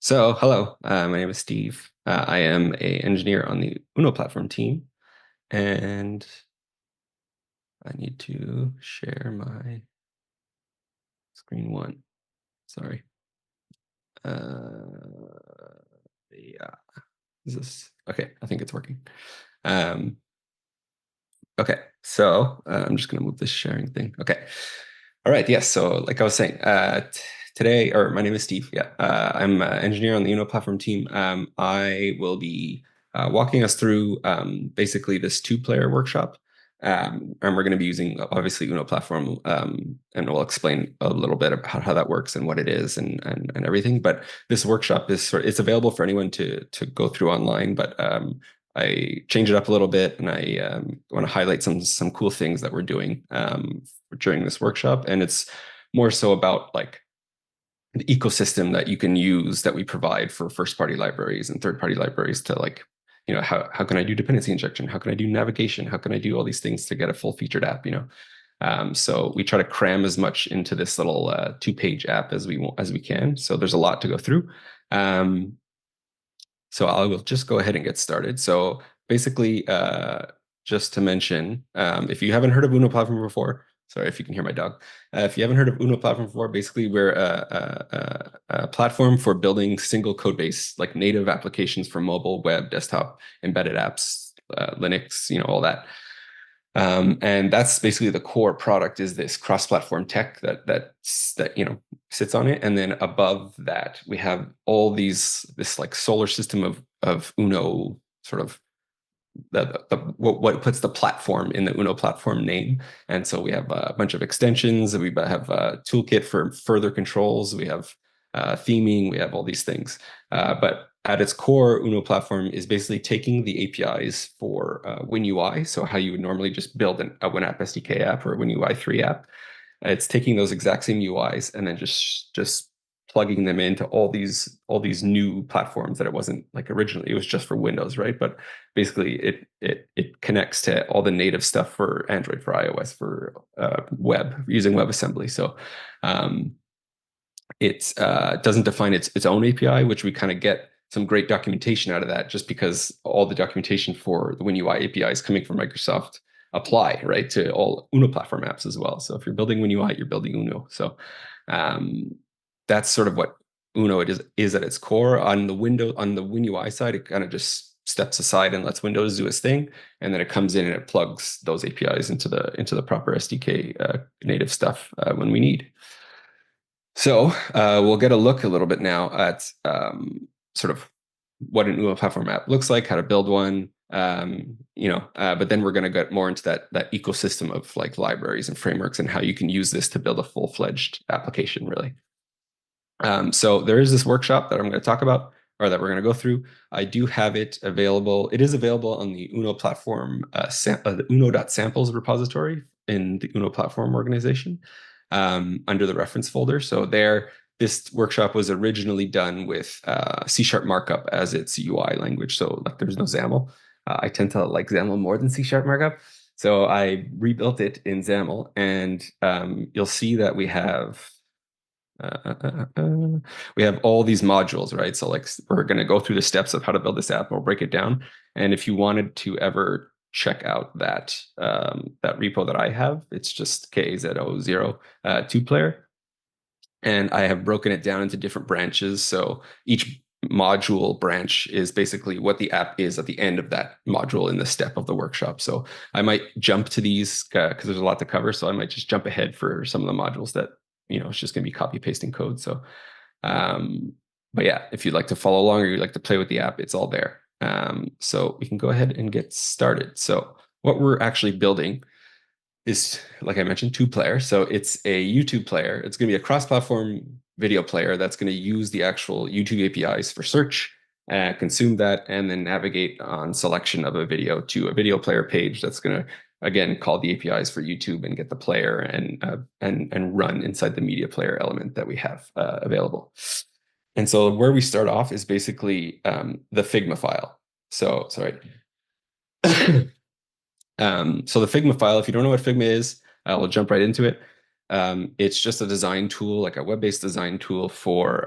Hello, my name is Steve. I am an engineer on the Uno platform team, and I need to share my screen one. Sorry. Yeah, is this okay? I think it's working. Um, okay, I'm just gonna move this sharing thing. Okay. All right. Yes. So, like I was saying, today, or my name is Steve. Yeah, I'm an engineer on the Uno platform team. I will be walking us through basically this two-player workshop, and we're going to be using obviously Uno platform, and we'll explain a little bit about how that works and what it is and everything. But this workshop it's available for anyone to go through online, but I change it up a little bit, and I want to highlight some cool things that we're doing during this workshop. And it's more so about like the ecosystem that you can use that we provide for first-party libraries and third-party libraries to like, how can I do dependency injection? How can I do navigation? How can I do all these things to get a full-featured app? So we try to cram as much into this little two-page app as we can. So there's a lot to go through. Um, so I will just go ahead and get started. So basically, just to mention, if you haven't heard of Uno Platform before, sorry if you can hear my dog. If you haven't heard of Uno Platform before, basically we're a platform for building single code base, like native applications for mobile, web, desktop, embedded apps, Linux, all that. And that's basically the core product is this cross-platform tech that sits on it. And then above that, we have all this like solar system of Uno sort of what puts the platform in the Uno platform name. And so we have a bunch of extensions. We have a toolkit for further controls. We have theming. We have all these things. But at its core, Uno platform is basically taking the APIs for WinUI. So how you would normally just build a WinApp SDK app or a WinUI 3 app. It's taking those exact same UIs and then just plugging them into all these new platforms that it wasn't like originally. It was just for Windows, right? But basically, it connects to all the native stuff for Android, for iOS, for web using WebAssembly. So it doesn't define its own API, which we kind of get some great documentation out of that, just because all the documentation for the WinUI API is coming from Microsoft apply right to all Uno platform apps as well. So if you're building WinUI, you're building Uno. So um, that's sort of what Uno is at its core. On the WinUI side, it kind of just steps aside and lets Windows do its thing, and then it comes in and it plugs those APIs into the proper SDK native stuff when we need. So we'll get a look a little bit now at sort of what an Uno platform app looks like, how to build one, but then we're going to get more into that ecosystem of like libraries and frameworks and how you can use this to build a full-fledged application, really. So there is this workshop that I'm going to talk about, or that we're going to go through. I do have it available. It is available on the Uno platform, the Uno.samples repository in the Uno platform organization, under the reference folder. So this workshop was originally done with C# markup as its UI language. So like there's no XAML. I tend to like XAML more than C# markup. So I rebuilt it in XAML, and you'll see that we have all these modules, right? So like we're going to go through the steps of how to build this app. We'll break it down. And if you wanted to ever check out that repo that I have, it's just KAZO0 two-player. And I have broken it down into different branches. So each module branch is basically what the app is at the end of that module in the step of the workshop. So I might jump to these because there's a lot to cover. So I might just jump ahead for some of the modules that, it's just going to be copy pasting code. So, but yeah, if you'd like to follow along or you'd like to play with the app, it's all there. So we can go ahead and get started. So what we're actually building is, like I mentioned, two-player. So it's a YouTube player. It's going to be a cross-platform video player that's going to use the actual YouTube APIs for search, consume that, and then navigate on selection of a video to a video player page that's going to, again, call the APIs for YouTube and get the player and run inside the media player element that we have available. And so where we start off is basically the Figma file. So, sorry. So the Figma file, if you don't know what Figma is, we'll jump right into it. It's just a design tool, like a web-based design tool for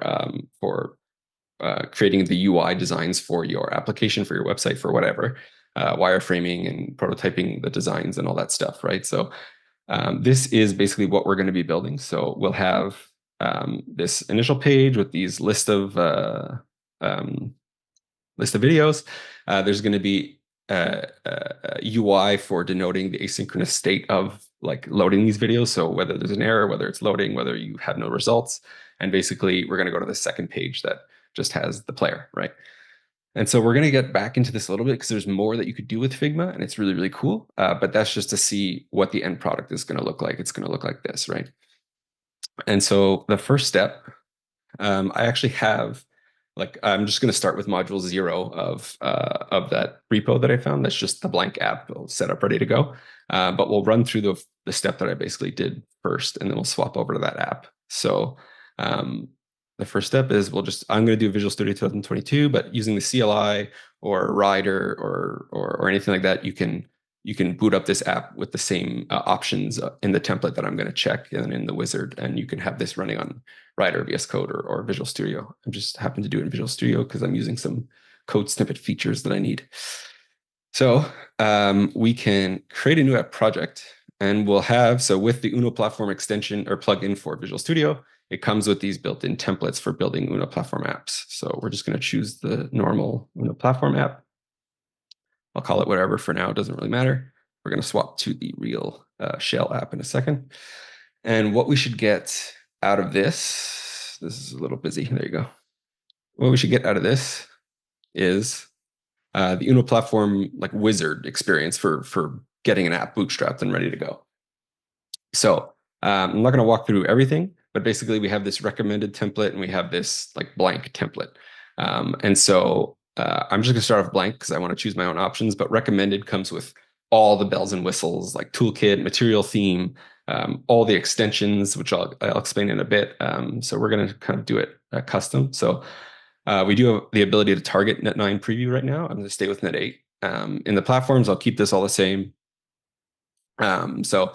creating the UI designs for your application, for your website, for whatever, wireframing and prototyping the designs and all that stuff, right? So this is basically what we're going to be building. So we'll have this initial page with these list of videos. There's going to be a UI for denoting the asynchronous state of like loading these videos. So whether there's an error, whether it's loading, whether you have no results. And basically, we're going to go to the second page that just has the player, right? And so we're going to get back into this a little bit because there's more that you could do with Figma, and it's really, really cool. But that's just to see what the end product is going to look like. It's going to look like this, right? And so the first step, I actually have, like, I'm just going to start with module 0 of that repo that I found. That's just the blank app set up, ready to go. But we'll run through the step that I basically did first, and then we'll swap over to that app. So the first step is I'm going to do Visual Studio 2022, but using the CLI or Rider or anything like that, you can boot up this app with the same options in the template that I'm going to check and in the wizard, and you can have this running on Rider, VS Code, or Visual Studio. I just happen to do it in Visual Studio because I'm using some code snippet features that I need. So we can create a new app project, and we'll have, so with the Uno Platform extension or plugin for Visual Studio, it comes with these built-in templates for building Uno Platform apps. So we're just going to choose the normal Uno Platform app. I'll call it whatever for now. It doesn't really matter. We're going to swap to the real shell app in a second. And what we should get out of this is a little busy. There you go. What we should get out of this is the Uno Platform like wizard experience for getting an app bootstrapped and ready to go. So I'm not going to walk through everything, but basically we have this recommended template and we have this like blank template. And so I'm just going to start off blank because I want to choose my own options, but recommended comes with all the bells and whistles like toolkit, material theme, all the extensions, which I'll explain in a bit. So we're going to kind of do it custom. So we do have the ability to target Net 9 preview right now. I'm going to stay with Net 8. In the platforms, I'll keep this all the same. So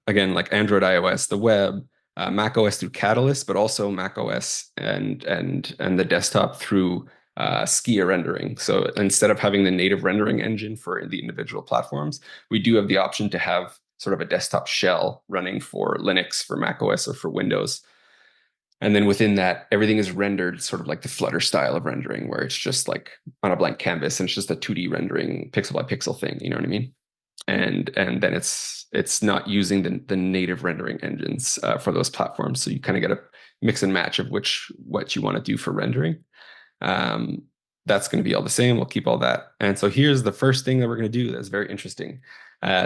again, like Android, iOS, the web, macOS through Catalyst, but also macOS and the desktop through Skia rendering. So instead of having the native rendering engine for the individual platforms, we do have the option to have sort of a desktop shell running for Linux, for macOS, or for Windows. And then within that, everything is rendered sort of like the Flutter style of rendering, where it's just like on a blank canvas and it's just a 2D rendering, pixel by pixel thing. You know what I mean? And then it's not using the native rendering engines for those platforms. So you kind of get a mix and match of what you want to do for rendering. That's going to be all the same. We'll keep all that. And so here's the first thing that we're going to do that's very interesting.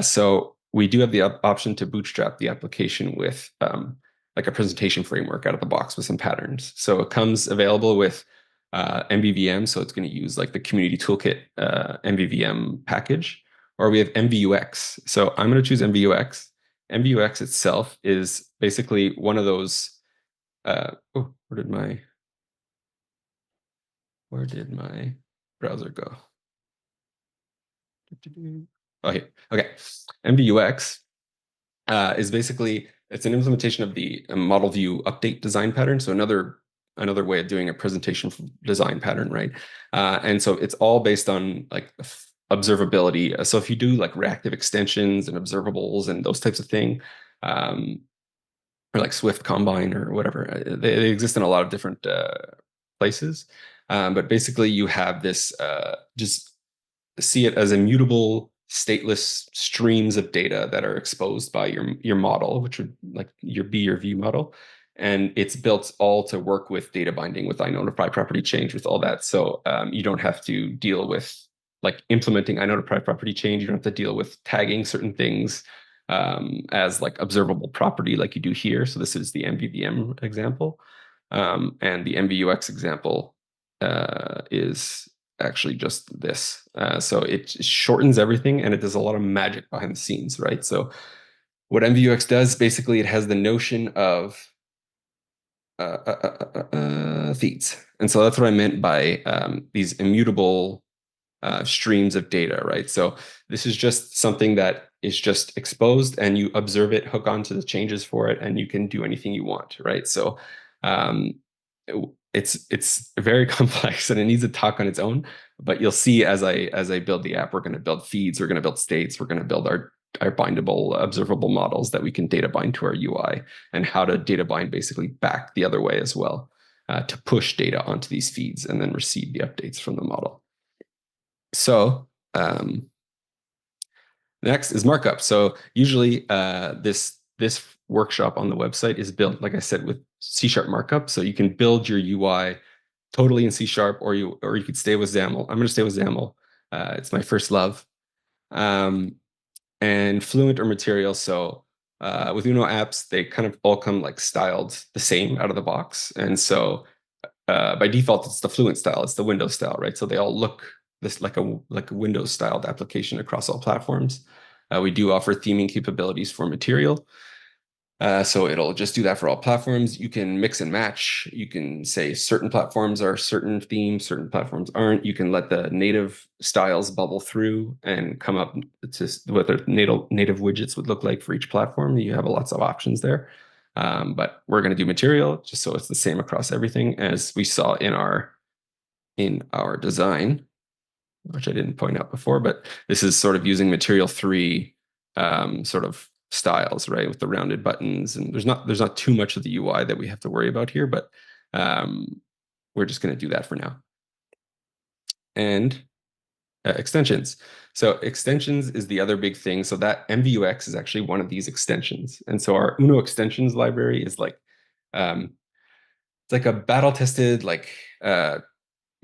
So we do have the option to bootstrap the application with like a presentation framework out of the box with some patterns. So it comes available with MVVM. So it's going to use like the Community Toolkit MVVM package. Or we have MVUX. So I'm going to choose MVUX. MVUX itself is basically one of those. Where did my browser go? Oh, here. Okay. MVUX is basically, it's an implementation of the model view update design pattern. So another way of doing a presentation design pattern, right? And so it's all based on like observability. So if you do like reactive extensions and observables and those types of things, or like Swift Combine or whatever, they exist in a lot of different places. But basically you have this, just see it as immutable, stateless streams of data that are exposed by your model, which would like be your view model. And it's built all to work with data binding, with iNotify property change, with all that. So you don't have to deal with like implementing iNotify property change. You don't have to deal with tagging certain things as like observable property like you do here. So this is the MVVM example. And the MVUX example is actually just this. So it shortens everything and it does a lot of magic behind the scenes, right? So what MVUX does, basically it has the notion of feeds. And so that's what I meant by these immutable streams of data, right? So this is just something that is just exposed and you observe it, hook onto the changes for it, and you can do anything you want, right? So it's very complex and it needs a talk on its own. But you'll see as I build the app, we're going to build feeds, we're going to build states, we're going to build our bindable observable models that we can data bind to our UI, and how to data bind basically back the other way as well, to push data onto these feeds and then receive the updates from the model. So next is markup. So usually this workshop on the website is built, like I said, with C# markup. So you can build your UI totally in C#, or you could stay with XAML. I'm going to stay with XAML. It's my first love. And Fluent or Material. So with Uno apps, they kind of all come like styled the same out of the box. And so by default, it's the Fluent style. It's the Windows style, right? So they all look this like a Windows styled application across all platforms. We do offer theming capabilities for Material. So it'll just do that for all platforms. You can mix and match. You can say certain platforms are certain themes, certain platforms aren't. You can let the native styles bubble through and come up to what the native widgets would look like for each platform. You have lots of options there. But we're going to do Material just so it's the same across everything, as we saw in our design, which I didn't point out before. But this is sort of using Material 3 sort of styles, right, with the rounded buttons, and there's not too much of the UI that we have to worry about here, but we're just going to do that for now. And extensions. So extensions is the other big thing. So that MVUX is actually one of these extensions, and so our Uno extensions library is like it's like a battle tested like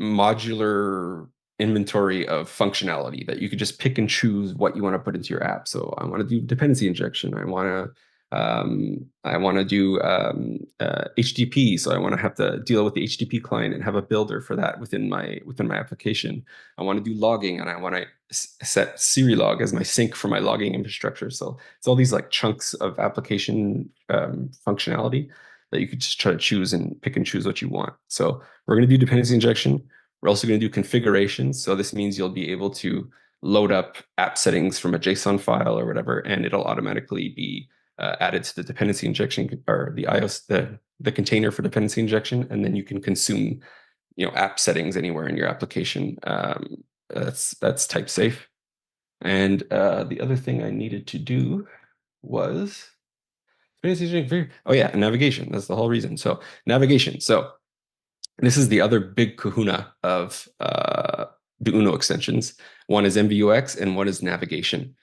modular inventory of functionality that you could just pick and choose what you want to put into your app. So I want to do dependency injection. I want to do HTTP. So I want to have to deal with the HTTP client and have a builder for that within my application. I want to do logging, and I want to set Serilog as my sink for my logging infrastructure. So it's all these like chunks of application functionality that you could just try to choose and pick and choose what you want. So we're going to do dependency injection. We're also going to do configurations. So this means you'll be able to load up app settings from a JSON file or whatever, and it'll automatically be added to the dependency injection, or the iOS, the container for dependency injection, and then you can consume, app settings anywhere in your application. That's type safe. And the other thing I needed to do was navigation. That's the whole reason. So navigation. So this is the other big kahuna of the Uno extensions. One is MVUX and one is navigation.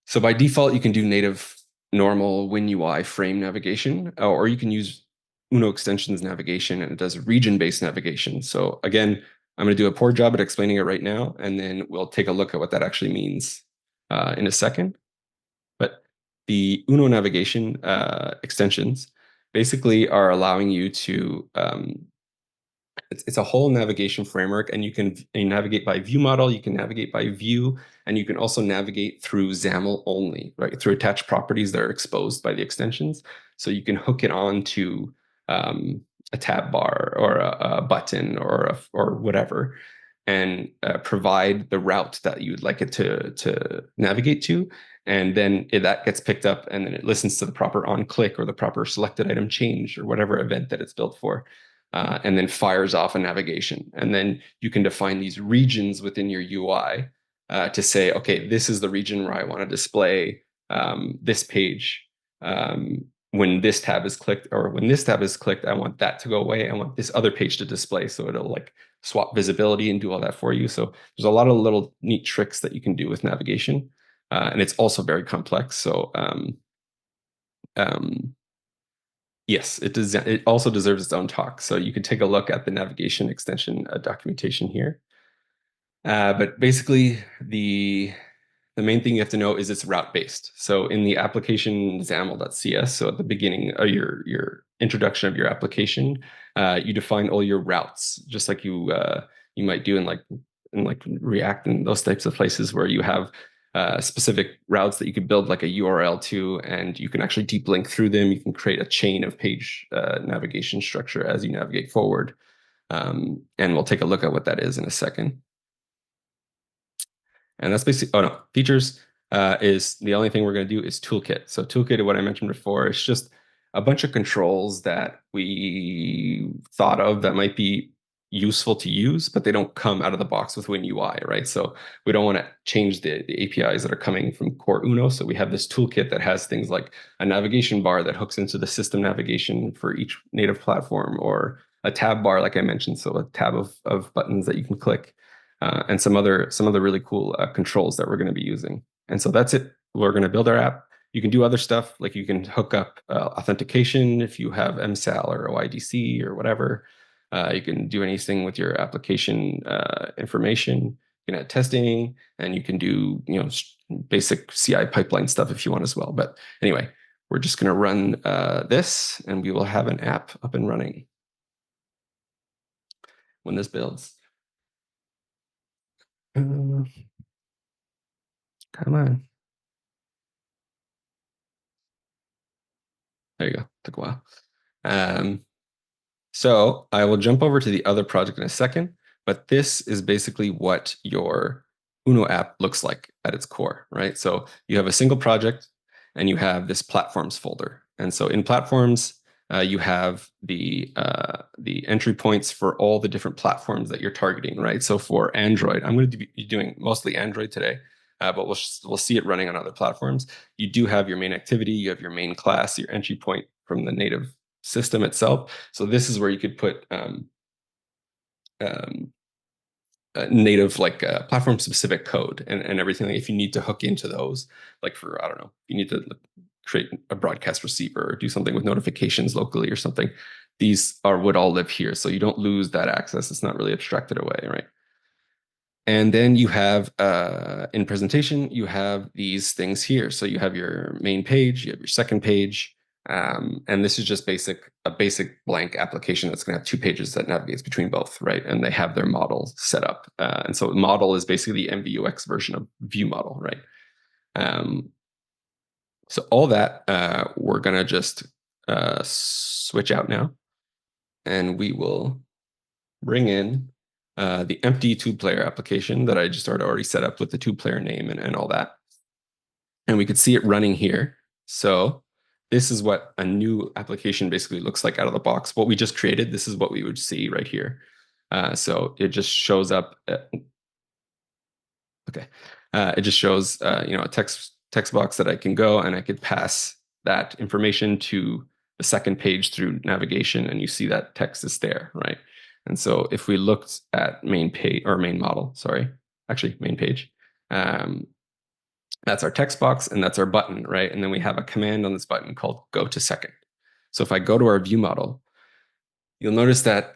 So by default, you can do native normal WinUI frame navigation, or you can use Uno extensions navigation, and it does region-based navigation. So again, I'm going to do a poor job at explaining it right now, and then we'll take a look at what that actually means in a second. But the Uno navigation extensions basically are allowing you to it's a whole navigation framework, and you can navigate by view model, you can navigate by view, and you can also navigate through XAML only, right? Through attached properties that are exposed by the extensions. So you can hook it on to a tab bar or a button or whatever, and provide the route that you would like it to navigate to. And then that gets picked up, and then it listens to the proper on click or the proper selected item change or whatever event that it's built for. And then fires off a navigation. And then you can define these regions within your UI to say, okay, this is the region where I want to display this page. When this tab is clicked, or when this tab is clicked, I want that to go away. I want this other page to display. So it'll like swap visibility and do all that for you. So there's a lot of little neat tricks that you can do with navigation. And it's also very complex. So yes, it also deserves its own talk. So you can take a look at the navigation extension documentation here. But basically, the main thing you have to know is it's route-based. So in the application XAML.cs, so at the beginning of your introduction of your application, you define all your routes, just like you might do in React and those types of places where you have specific routes that you could build like a URL to, and you can actually deep link through them. You can create a chain of page navigation structure as you navigate forward. And we'll take a look at what that is in a second. And that's basically, features is the only thing we're going to do is toolkit. So toolkit, what I mentioned before, is just a bunch of controls that we thought of that might be useful to use, but they don't come out of the box with Win UI, right? So we don't want to change the APIs that are coming from core Uno. So we have this toolkit that has things like a navigation bar that hooks into the system navigation for each native platform, or a tab bar, like I mentioned, so a tab of buttons that you can click, and some other really cool controls that we're going to be using. And so that's it. We're going to build our app. You can do other stuff, like you can hook up authentication if you have MSAL or OIDC or whatever. You can do anything with your application information. You can add testing, and you can do basic CI pipeline stuff if you want as well. But anyway, we're just going to run this, and we will have an app up and running when this builds. Come on. There you go. Took a while. So I will jump over to the other project in a second, but this is basically what your Uno app looks like at its core, right? So you have a single project, and you have this platforms folder. And so in platforms, you have the entry points for all the different platforms that you're targeting, right? So for Android, I'm going to be doing mostly Android today, but we'll see it running on other platforms. You do have your main activity, you have your main class, your entry point from the native system itself. So this is where you could put native, like platform specific code and everything. If you need to hook into those, like for, I don't know, you need to create a broadcast receiver or do something with notifications locally or something, these would all live here. So you don't lose that access. It's not really abstracted away, right? And then you have, in presentation, you have these things here. So you have your main page, you have your second page, and this is just a basic blank application that's going to have 2 pages that navigates between both, right? And they have their model set up. And so model is basically the MVUX version of view model, right? So all that, we're going to just switch out now, and we will bring in the empty 2-player application that I just already set up with the 2-player name and all that. And we could see it running here. So this is what a new application basically looks like out of the box. What we just created, this is what we would see right here. So it just shows up. Okay. It just shows a text box that I can go, and I could pass that information to the second page through navigation, and you see that text is there, right? And so if we looked at main page, or main model, sorry, actually main page, that's our text box, and that's our button, right? And then we have a command on this button called go to second. So if I go to our view model, you'll notice that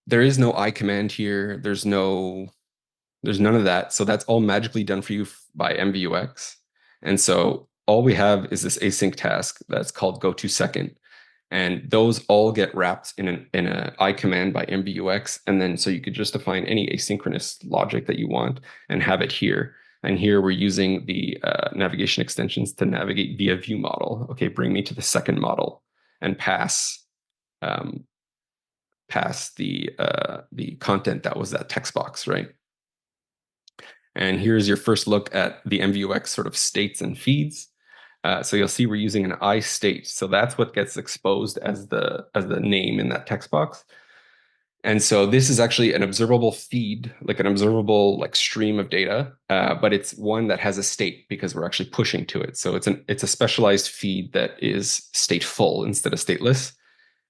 there is no I command here. There's none of that. So that's all magically done for you by MVUX. And so all we have is this async task that's called go to second. And those all get wrapped in an I command by MVUX. And then so you could just define any asynchronous logic that you want and have it here. And here we're using the navigation extensions to navigate via view model. Okay, bring me to the second model and pass the content that was that text box, right? And here's your first look at the MVUX sort of states and feeds. So you'll see we're using an I state. So that's what gets exposed as the name in that text box. And so this is actually an observable feed, like an observable stream of data, but it's one that has a state because we're actually pushing to it. So it's a specialized feed that is stateful instead of stateless.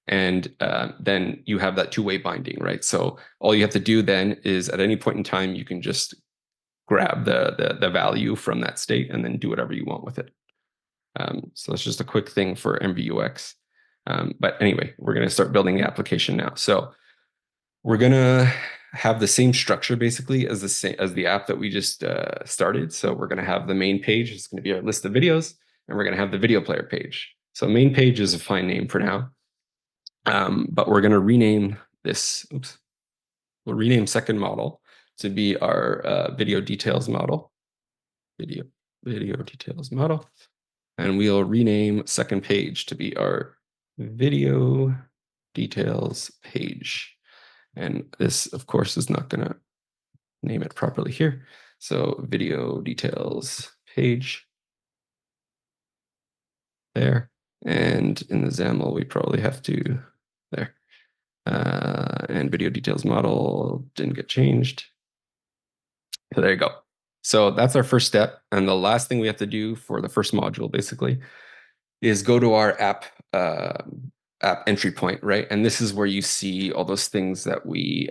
And then you have that 2-way binding, right? So all you have to do then is at any point in time, you can just grab the value from that state and then do whatever you want with it. So that's just a quick thing for MVUX. But anyway, we're going to start building the application now. So we're going to have the same structure basically as the app that we just started. So we're going to have the main page. It's going to be our list of videos, and we're going to have the video player page. So main page is a fine name for now. But we're going to rename this. Oops. We'll rename second model to be our video details model. Video details model. And we'll rename second page to be our video details page. And this, of course, is not going to name it properly here. So video details page there. And in the XAML, we probably have to, there. And video details model didn't get changed. So there you go. So that's our first step. And the last thing we have to do for the first module, basically, is go to our app entry point, right? And this is where you see all those things that we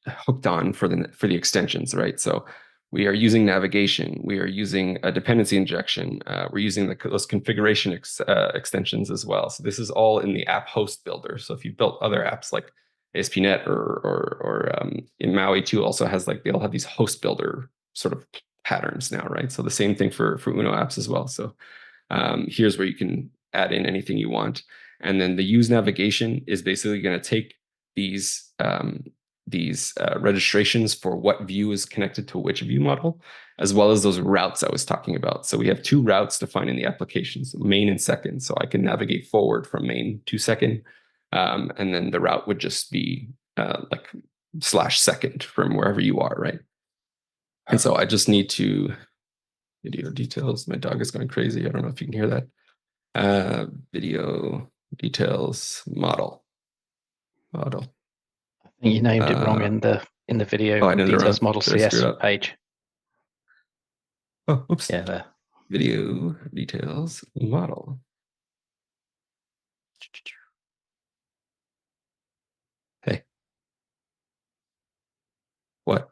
hooked on for the extensions, right? So we are using navigation, we are using a dependency injection, we're using those configuration extensions as well. So this is all in the app host builder. So if you built other apps like ASP.NET or in MAUI 2 also has like, they'll have these host builder sort of patterns now, right? So the same thing for Uno apps as well. So here's where you can add in anything you want. And then the use navigation is basically going to take these registrations for what view is connected to which view model, as well as those routes I was talking about. So we have two routes defined in the application, so main and second. So I can navigate forward from main to second. And then the route would just be like /second from wherever you are, right? And so I just need to video details. My dog is going crazy. I don't know if you can hear that. Video details model. I think you named it wrong in the video details model CS page. Oh, oops. Yeah, there. Video details model. Hey. What?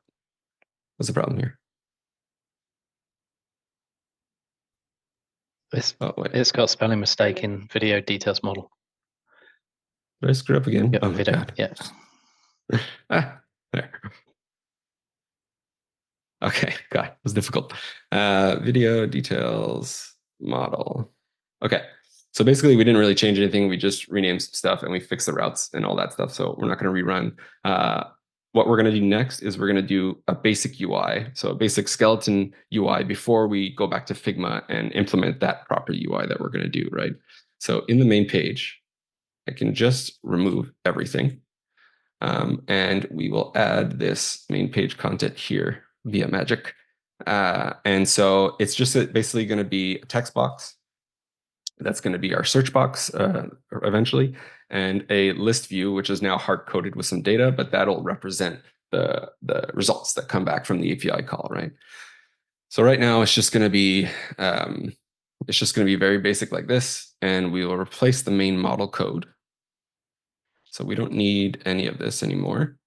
What's the problem here? It's got a spelling mistake in video details model. Did I screw up again? Yep, oh my God. Yeah. There. Okay, God, it was difficult. Video details model. Okay, so basically we didn't really change anything. We just renamed some stuff and we fixed the routes and all that stuff. So we're not going to rerun. What we're going to do next is we're going to do a basic UI. So a basic skeleton UI before we go back to Figma and implement that proper UI that we're going to do, right? So in the main page, I can just remove everything. And we will add this main page content here via magic. And so it's just basically going to be a text box. That's going to be our search box eventually, and a list view, which is now hard-coded with some data, but that'll represent the results that come back from the API call, right? So right now it's just going to be very basic like this, and we will replace the main model code. So we don't need any of this anymore.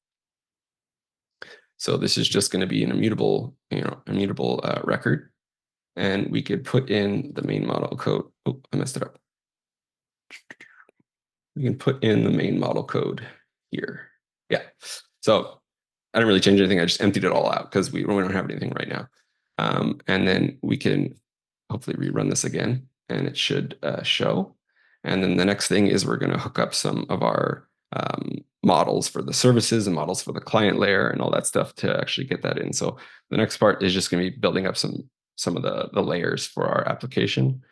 So this is just going to be an immutable record. And we could put in the main model code. Oh, I messed it up. We can put in the main model code here. Yeah. So I didn't really change anything. I just emptied it all out because we don't have anything right now. And then we can hopefully rerun this again, and it should show. And then the next thing is we're going to hook up some of our models for the services and models for the client layer and all that stuff to actually get that in. So the next part is just going to be building up some of the layers for our application.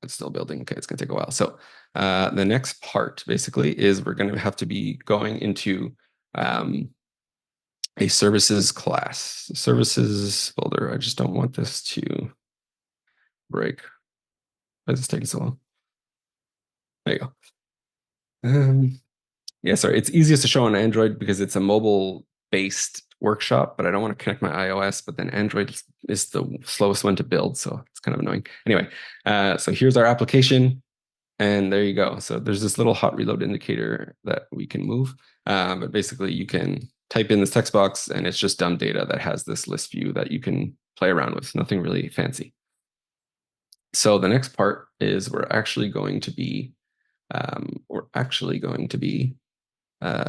It's still building. Okay, it's going to take a while. So the next part basically is we're going to have to be going into a services class, services folder. I just don't want this to break. Why is this taking so long? There you go. Yeah, sorry. It's easiest to show on Android because it's a mobile-based workshop, but I don't want to connect my iOS, but then Android is the slowest one to build, so it's kind of annoying. Anyway, so here's our application, and there you go. So there's this little hot reload indicator that we can move, but basically you can type in this text box, and it's just dumb data that has this list view that you can play around with. Nothing really fancy. So the next part is we're actually going to be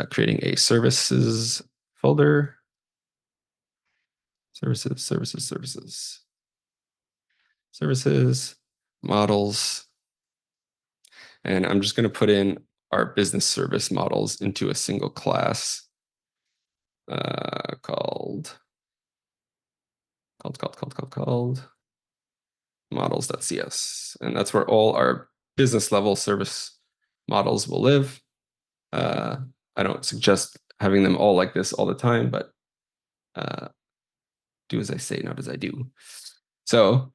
creating a services folder. Services, models. And I'm just going to put in our business service models into a single class called models.cs. And that's where all our business level service models will live. I don't suggest having them all like this all the time, but do as I say, not as I do. So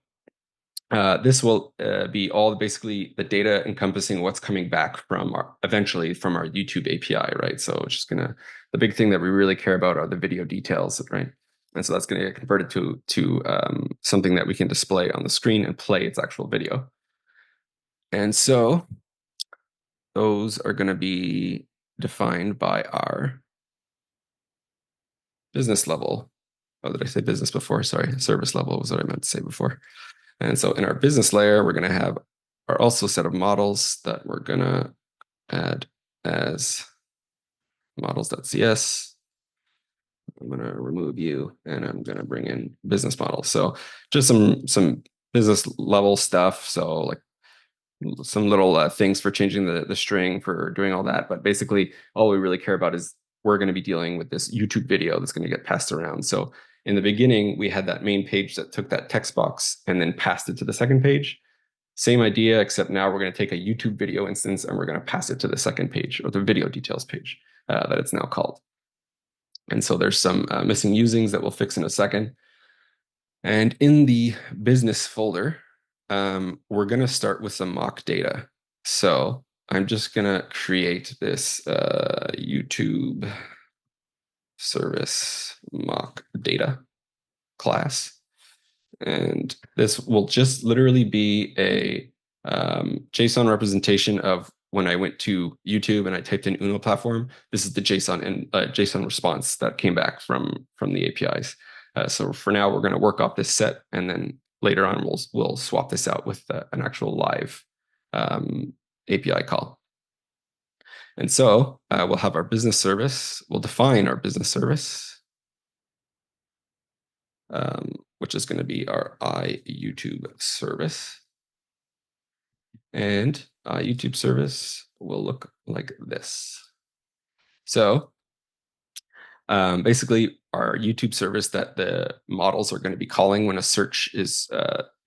this will be all basically the data encompassing what's coming back from eventually from our YouTube API, right? So it's just the big thing that we really care about are the video details, right? And so that's going to get converted to something that we can display on the screen and play its actual video. And so those are going to be defined by our business level. Oh, did I say business before? Sorry, service level was what I meant to say before. And so in our business layer, we're going to have our also set of models that we're going to add as models.cs. I'm going to remove you and I'm going to bring in business models. So just some business level stuff. So like some little things for changing the string, for doing all that. But basically, all we really care about is we're going to be dealing with this YouTube video that's going to get passed around. So in the beginning, we had that main page that took that text box and then passed it to the second page. Same idea, except now we're going to take a YouTube video instance and we're going to pass it to the second page, or the video details page that it's now called. And so there's some missing usings that we'll fix in a second. And in the business folder, we're going to start with some mock data. So I'm just going to create this YouTube service mock data class. And this will just literally be a JSON representation of when I went to YouTube and I typed in Uno platform. This is the JSON and JSON response that came back from the APIs. So for now, we're going to work off this set, and then later on we'll swap this out with an actual live API call. And so we'll have our business service. We'll define our business service, which is going to be our iYouTube service. And YouTube service will look like this. So basically, our YouTube service that the models are going to be calling when a search is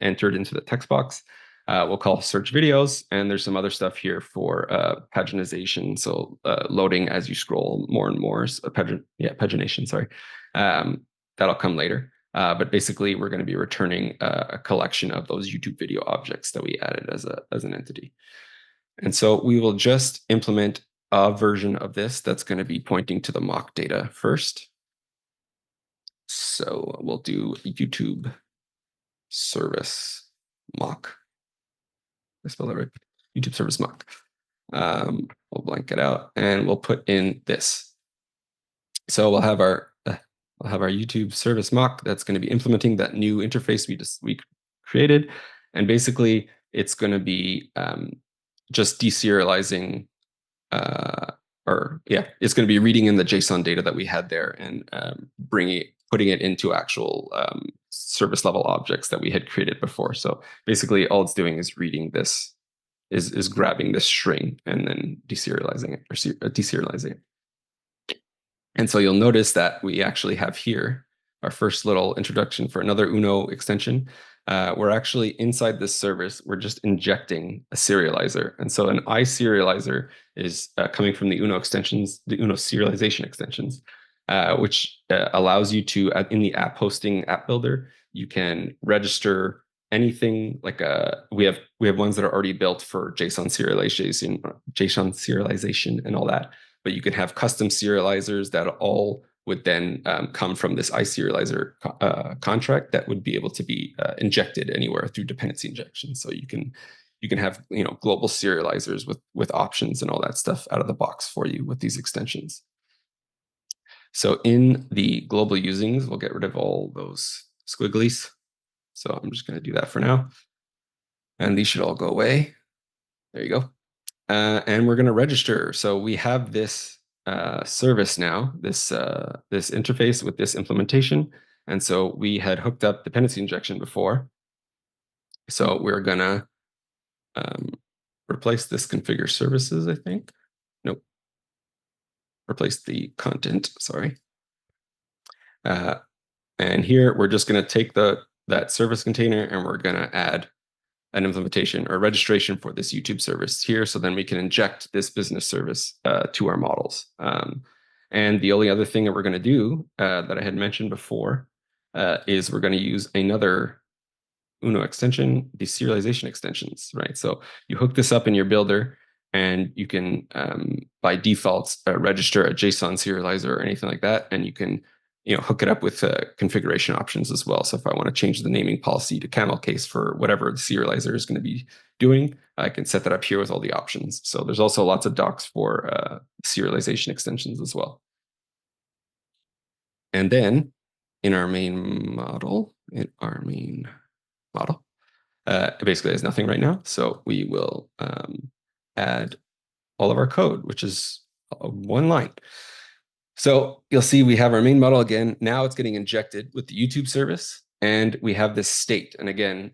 entered into the text box, we'll call search videos. And there's some other stuff here for pagination. So loading as you scroll more and more. Pagination, sorry. That'll come later. But basically, we're going to be returning a collection of those YouTube video objects that we added as an entity. And so we will just implement a version of this that's going to be pointing to the mock data first. So we'll do YouTube service mock. I spell that right? YouTube service mock. We'll blank it out and we'll put in this. So we'll have our YouTube service mock that's going to be implementing that new interface we created, and basically it's going to be just deserializing, it's going to be reading in the JSON data that we had there and putting it into actual service level objects that we had created before. So basically, all it's doing is reading this, is grabbing this string and then deserializing it, or deserializing it. And so you'll notice that we actually have here our first little introduction for another Uno extension. We're actually inside this service, we're just injecting a serializer. And so an iSerializer is coming from the Uno extensions, the Uno serialization extensions, which allows you to, in the app hosting app builder, you can register anything like we have ones that are already built for JSON serialization and all that. But you can have custom serializers that all would then come from this iSerializer contract that would be able to be injected anywhere through dependency injection. So you can have global serializers with options and all that stuff out of the box for you with these extensions. So in the global usings, we'll get rid of all those squigglies. So I'm just going to do that for now, and these should all go away. There you go. And we're going to register. So we have this service now, this interface with this implementation. And so we had hooked up dependency injection before. So we're going to replace this configure services, I think. Nope. Replace the content, sorry. And here we're just going to take that service container and we're going to add an implementation or registration for this YouTube service here. So then we can inject this business service to our models. And the only other thing that we're going to do that I had mentioned before is we're going to use another Uno extension, deserialization extensions, right? So you hook this up in your builder, and you can, by default, register a JSON serializer or anything like that, and you can, hook it up with configuration options as well. So if I want to change the naming policy to camel case for whatever the serializer is going to be doing, I can set that up here with all the options. So there's also lots of docs for serialization extensions as well. And then in our main model, it basically has nothing right now. So we will add all of our code, which is one line. So you'll see we have our main model again. Now it's getting injected with the YouTube service, and we have this state. And again,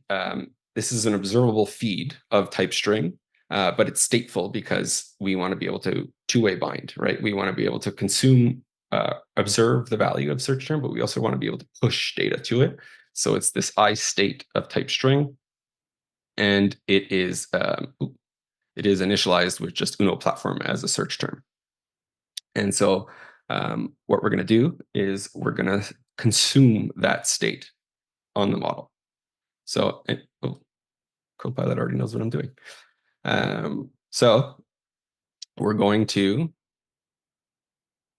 this is an observable feed of type string, but it's stateful because we want to be able to two-way bind, right? We want to be able to consume, observe the value of search term, but we also want to be able to push data to it. So it's this I state of type string, and it is initialized with just Uno platform as a search term. And so what we're going to do is we're going to consume that state on the model. So Copilot already knows what I'm doing. So we're going to,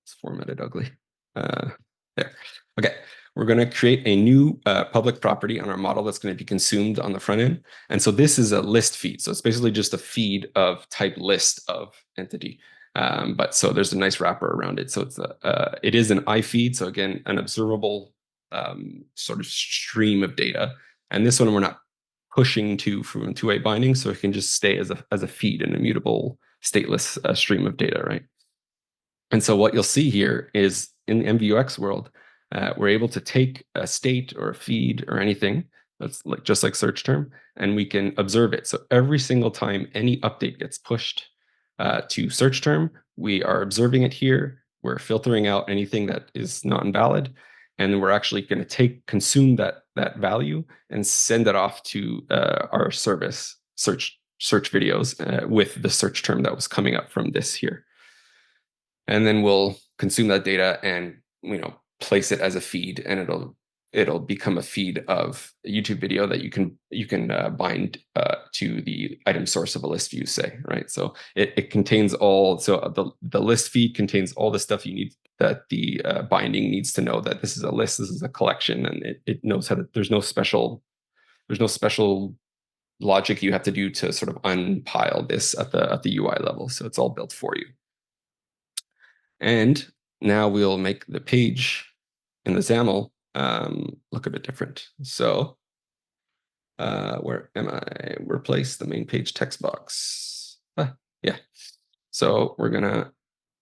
it's formatted ugly. There. Okay. We're going to create a new public property on our model that's going to be consumed on the front end. And so this is a list feed. So it's basically just a feed of type list of entity. But so there's a nice wrapper around it. So it is an I feed. So again, an observable sort of stream of data. And this one we're not pushing to from two-way binding, so it can just stay as a feed, an immutable stateless stream of data, right? And so what you'll see here is in the MVUX world, we're able to take a state or a feed or anything that's just like search term, and we can observe it. So every single time any update gets pushed to search term, we are observing it here. We're filtering out anything that is not invalid, and then we're actually going to consume that value and send it off to our service search videos with the search term that was coming up from this here. And then we'll consume that data and place it as a feed, and it'll become a feed of a YouTube video that you can bind to the item source of a list view, say, right? So it contains all. So the list feed contains all the stuff you need, that the binding needs to know that this is a list, this is a collection, and it knows how to. There's no special logic you have to do to sort of unpile this at the UI level. So it's all built for you. And now we'll make the page in the XAML look a bit different. So where am I? Replace the main page text box. Yeah. So we're going to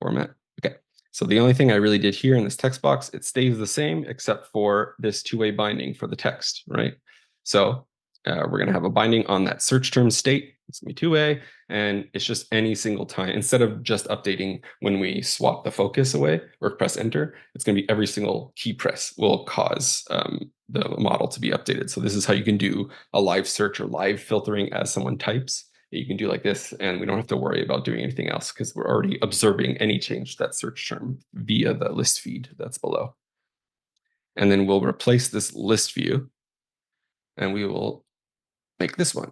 format. Okay. So the only thing I really did here in this text box, it stays the same except for this two-way binding for the text, right? So we're going to have a binding on that search term state. It's going to be two-way, and it's just any single time. Instead of just updating when we swap the focus away or press enter, it's going to be every single key press will cause the model to be updated. So this is how you can do a live search or live filtering as someone types. You can do like this, and we don't have to worry about doing anything else because we're already observing any change to that search term via the list feed that's below. And then we'll replace this list view, and we will make this one.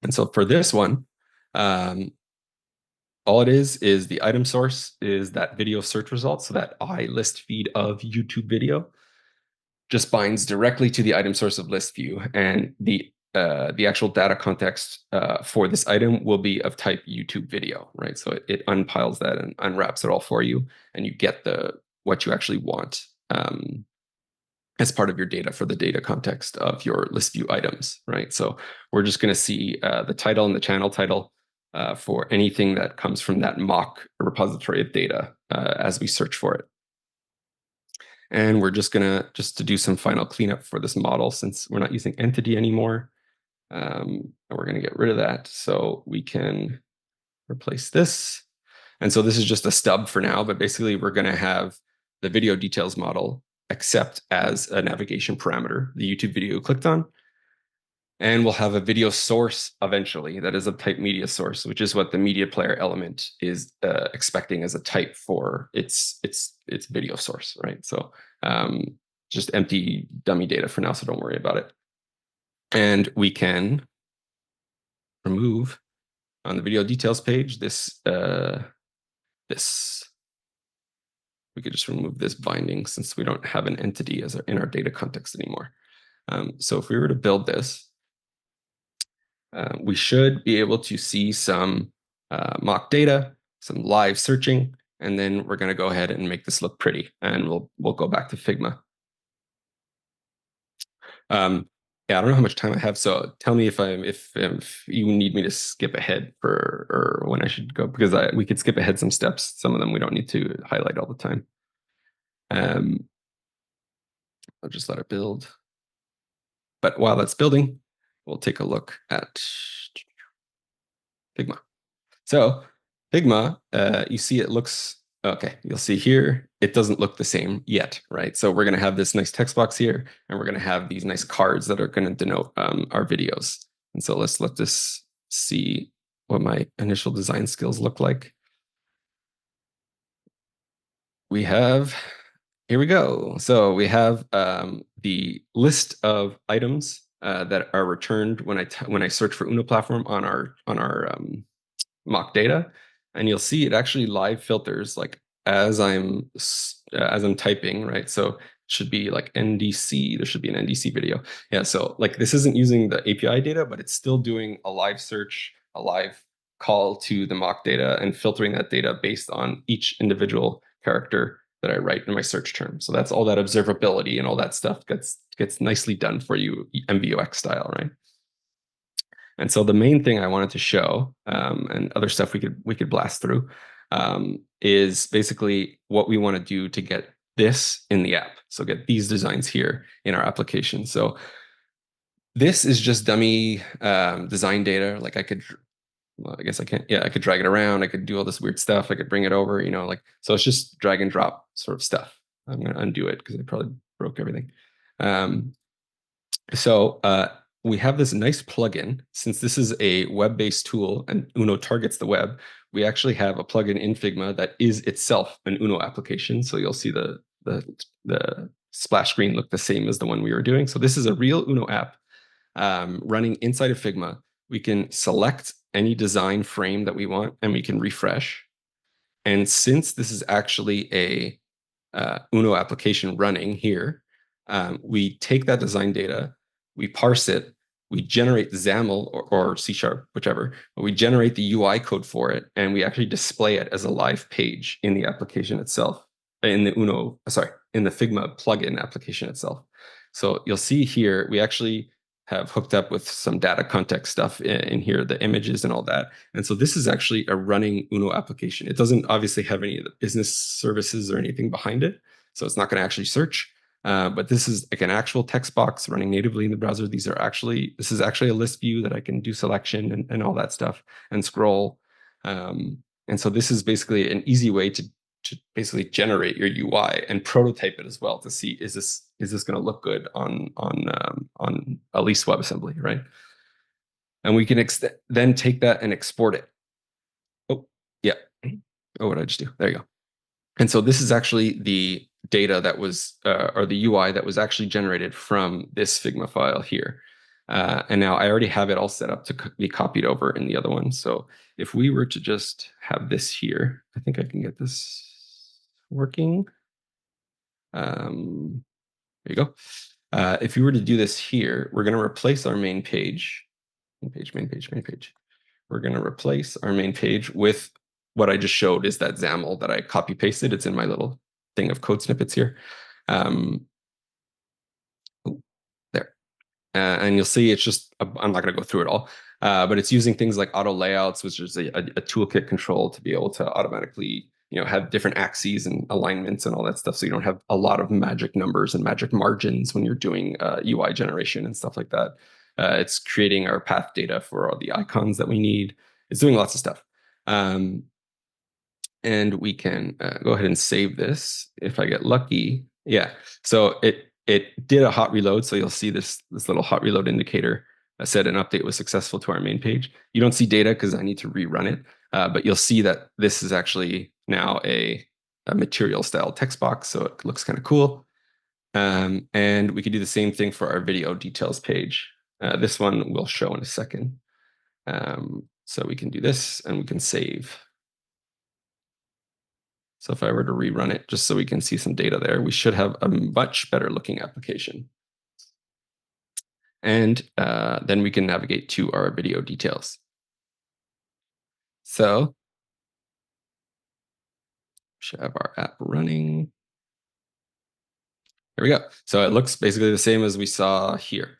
And so for this one, all it is the item source is that video search result. So that I list feed of YouTube video just binds directly to the item source of list view, and the actual data context for this item will be of type YouTube video, right? So it unpiles that and unwraps it all for you, and you get what you actually want as part of your data for the data context of your list view items, right? So we're just going to see the title and the channel title for anything that comes from that mock repository of data as we search for it. And we're just going to do some final cleanup for this model since we're not using entity anymore. And we're going to get rid of that so we can replace this. And so this is just a stub for now, but basically we're going to have the video details model accept as a navigation parameter the YouTube video clicked on. And we'll have a video source eventually that is a type media source, which is what the media player element is expecting as a type for its video source, right? So just empty dummy data for now, so don't worry about it. And we can remove on the video details page this we could just remove this binding since we don't have an entity as in our data context anymore. So if we were to build this, we should be able to see some mock data, some live searching, and then we're going to go ahead and make this look pretty, and we'll go back to Figma. Yeah, I don't know how much time I have, so tell me if you need me to skip ahead or when I should go, because we could skip ahead some steps. Some of them we don't need to highlight all the time. I'll just let it build. But while that's building, we'll take a look at Figma. So Figma, you see it looks, okay, you'll see here, it doesn't look the same yet, right? So we're going to have this nice text box here, and we're going to have these nice cards that are going to denote our videos. And so let's let this see what my initial design skills look like. We have, here we go. So we have the list of items that are returned when I search for Uno platform on our mock data, and you'll see it actually live filters like as I'm typing, right? So it should be like NDC. There should be an NDC video. Yeah. So like this isn't using the API data, but it's still doing a live search, a live call to the mock data, and filtering that data based on each individual character that I write in my search term. So that's all that observability and all that stuff gets nicely done for you, MVUX style, right? And so the main thing I wanted to show, and other stuff we could blast through, is basically what we want to do to get this in the app. So get these designs here in our application. So this is just dummy design data. Like I guess I can't. Yeah, I could drag it around. I could do all this weird stuff. I could bring it over. So it's just drag and drop sort of stuff. I'm going to undo it because I probably broke everything. So we have this nice plugin. Since this is a web-based tool and Uno targets the web, we actually have a plugin in Figma that is itself an Uno application. So you'll see the splash screen look the same as the one we were doing. So this is a real Uno app running inside of Figma. We can select any design frame that we want, and we can refresh. And since this is actually a Uno application running here, we take that design data, we parse it, we generate XAML or C#, whichever, but we generate the UI code for it, and we actually display it as a live page in the application itself, in the Figma plugin application itself. So you'll see here, we actually have hooked up with some data context stuff in here, the images and all that. And so this is actually a running Uno application. It doesn't obviously have any of the business services or anything behind it, so it's not going to actually search. But this is like an actual text box running natively in the browser. This is actually a list view that I can do selection and all that stuff and scroll. And so this is basically an easy way to basically generate your UI and prototype it as well to see, is this going to look good on at least WebAssembly, right? And we can then take that and export it. Oh, yeah. Oh, what did I just do? There you go. And so this is actually the data that was, or the UI that was actually generated from this Figma file here. And now I already have it all set up to be copied over in the other one. So if we were to just have this here, I think I can get this working. There you go. If you were to do this here, we're going to replace our main page. Main page. We're going to replace our main page with what I just showed, is that XAML that I copy pasted. It's in my little thing of code snippets here. There. And you'll see it's just, I'm not going to go through it all, but it's using things like auto layouts, which is a toolkit control to be able to automatically have different axes and alignments and all that stuff. So you don't have a lot of magic numbers and magic margins when you're doing UI generation and stuff like that. It's creating our path data for all the icons that we need. It's doing lots of stuff. And we can go ahead and save this if I get lucky. Yeah, so it did a hot reload. So you'll see this little hot reload indicator said an update was successful to our main page. You don't see data because I need to rerun it, but you'll see that this is actually now a material style text box. So it looks kind of cool. And we could do the same thing for our video details page. This one will show in a second. So we can do this and we can save. So if I were to rerun it, just so we can see some data there, we should have a much better looking application. And then we can navigate to our video details. So we should have our app running. Here we go. So it looks basically the same as we saw here.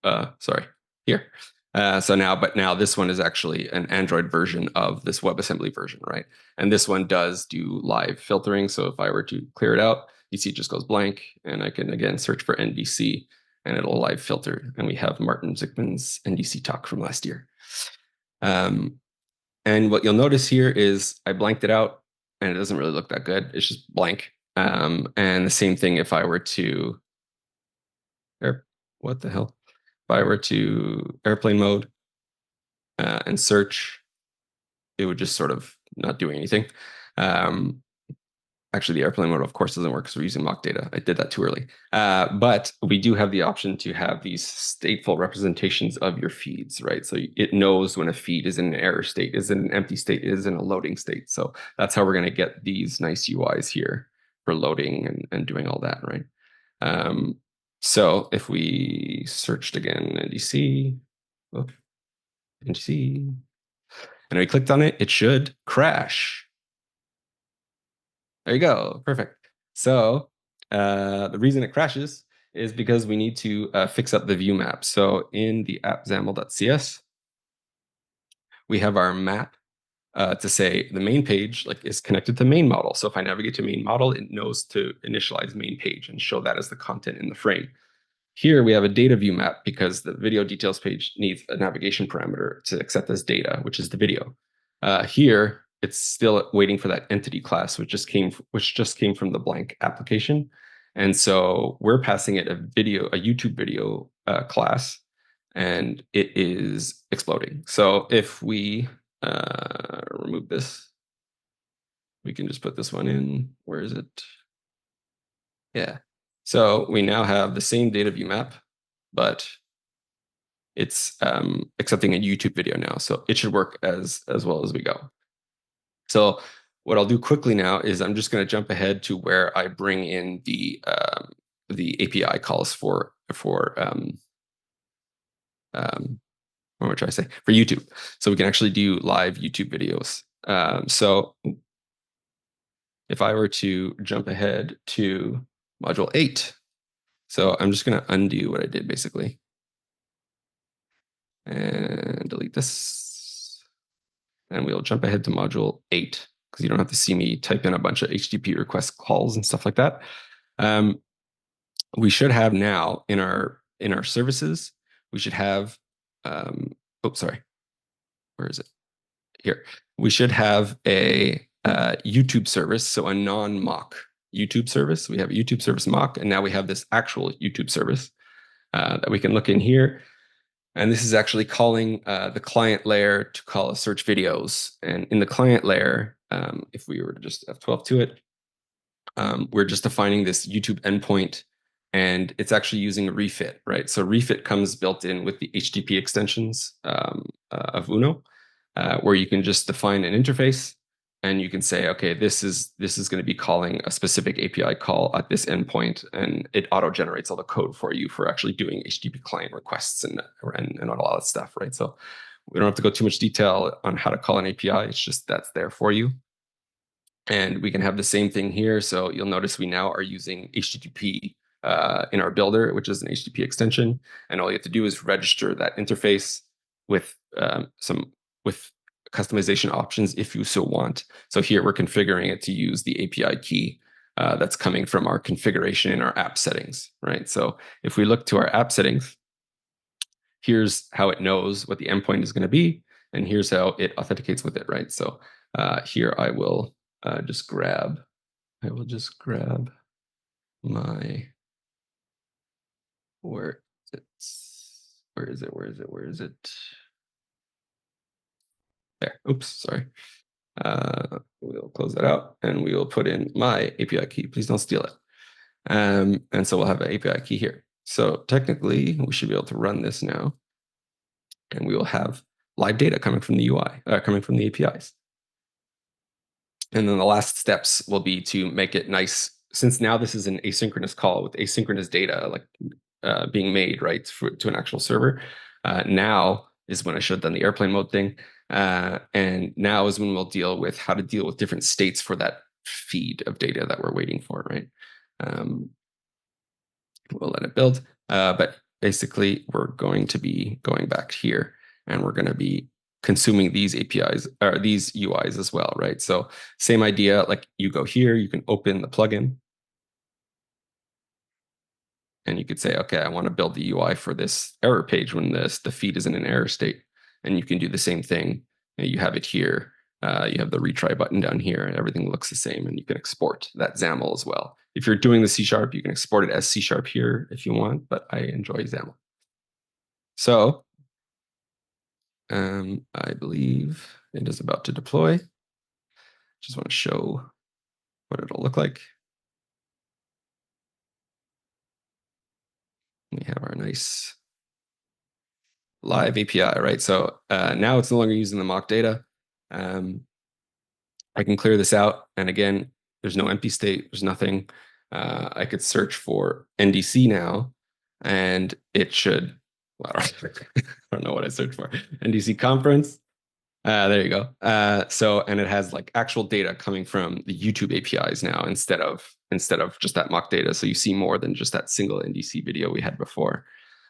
Sorry, here. But now this one is actually an Android version of this WebAssembly version, right? And this one does do live filtering. So if I were to clear it out, you see it just goes blank, and I can again search for NDC, and it'll live filter. And we have Martin Zikman's NDC talk from last year. And what you'll notice here is I blanked it out, and it doesn't really look that good. It's just blank. And the same thing if I were to, what the hell? If I were to airplane mode and search, it would just sort of not do anything. Actually, the airplane mode, of course, doesn't work because we're using mock data. I did that too early. But we do have the option to have these stateful representations of your feeds, right? So it knows when a feed is in an error state, is in an empty state, is in a loading state. So that's how we're going to get these nice UIs here for loading and doing all that, right? So if we searched again, NDC, NDC, and we clicked on it, it should crash. There you go. Perfect. So the reason it crashes is because we need to fix up the view map. So in the app XAML.cs, we have our map to say the main page is connected to main model. So if I navigate to main model, it knows to initialize main page and show that as the content in the frame. Here we have a data view map because the video details page needs a navigation parameter to accept as data, which is the video. Here, it's still waiting for that entity class, which just came from the blank application. And so we're passing it a YouTube video class, and it is exploding. So if we remove this, we can just put this one in. Where is it? Yeah. So we now have the same data view map, but it's accepting a YouTube video now. So it should work as well as we go. So what I'll do quickly now is I'm just going to jump ahead to where I bring in the API calls for what am I trying to say? For YouTube. So we can actually do live YouTube videos. So if I were to jump ahead to module 8, so I'm just going to undo what I did basically. And delete this. And we'll jump ahead to module 8 because you don't have to see me type in a bunch of HTTP request calls and stuff like that. We should have now in our services, we should have, sorry, where is it? Here. We should have a YouTube service, so a non-mock YouTube service. We have a YouTube service mock, and now we have this actual YouTube service that we can look in here. And this is actually calling the client layer to call a search videos. And in the client layer, if we were to just F12 to it, we're just defining this YouTube endpoint, and it's actually using a refit, right? So refit comes built in with the HTTP extensions of Uno, where you can just define an interface, and you can say, okay, this is going to be calling a specific API call at this endpoint, and it auto generates all the code for you for actually doing HTTP client requests and all that stuff, right? So we don't have to go too much detail on how to call an API. It's just that's there for you. And we can have the same thing here. So you'll notice we now are using HTTP in our builder, which is an HTTP extension. And all you have to do is register that interface with with customization options if you so want. So here we're configuring it to use the API key that's coming from our configuration in our app settings, right? So if we look to our app settings, here's how it knows what the endpoint is going to be, and here's how it authenticates with it, right? So here I will just grab my, where is it? There. Oops, sorry. We'll close that out, and we will put in my API key. Please don't steal it. And so we'll have an API key here. So technically, we should be able to run this now, and we will have live data coming from the UI, coming from the APIs. And then the last steps will be to make it nice. Since now this is an asynchronous call with asynchronous data like being made, right, to an actual server. Now is when I should have done the airplane mode thing. And now is when we'll deal with how to deal with different states for that feed of data that we're waiting for, right? We'll let it build. But basically, we're going to be going back here, and we're going to be consuming these APIs or these UIs as well, right? So same idea, like you go here, you can open the plugin, and you could say, okay, I want to build the UI for this error page when the feed is in an error state. And you can do the same thing. You have it here. You have the retry button down here, and everything looks the same, and you can export that XAML as well. If you're doing the C#, you can export it as C# here if you want, but I enjoy XAML. So I believe it is about to deploy. Just want to show what it'll look like. We have our nice live API, right? So now it's no longer using the mock data. I can clear this out. And again, there's no empty state. There's nothing. I could search for NDC now, and it should, well, I don't know what I searched for. NDC conference. There you go. And it has like actual data coming from the YouTube APIs now instead of just that mock data. So you see more than just that single NDC video we had before.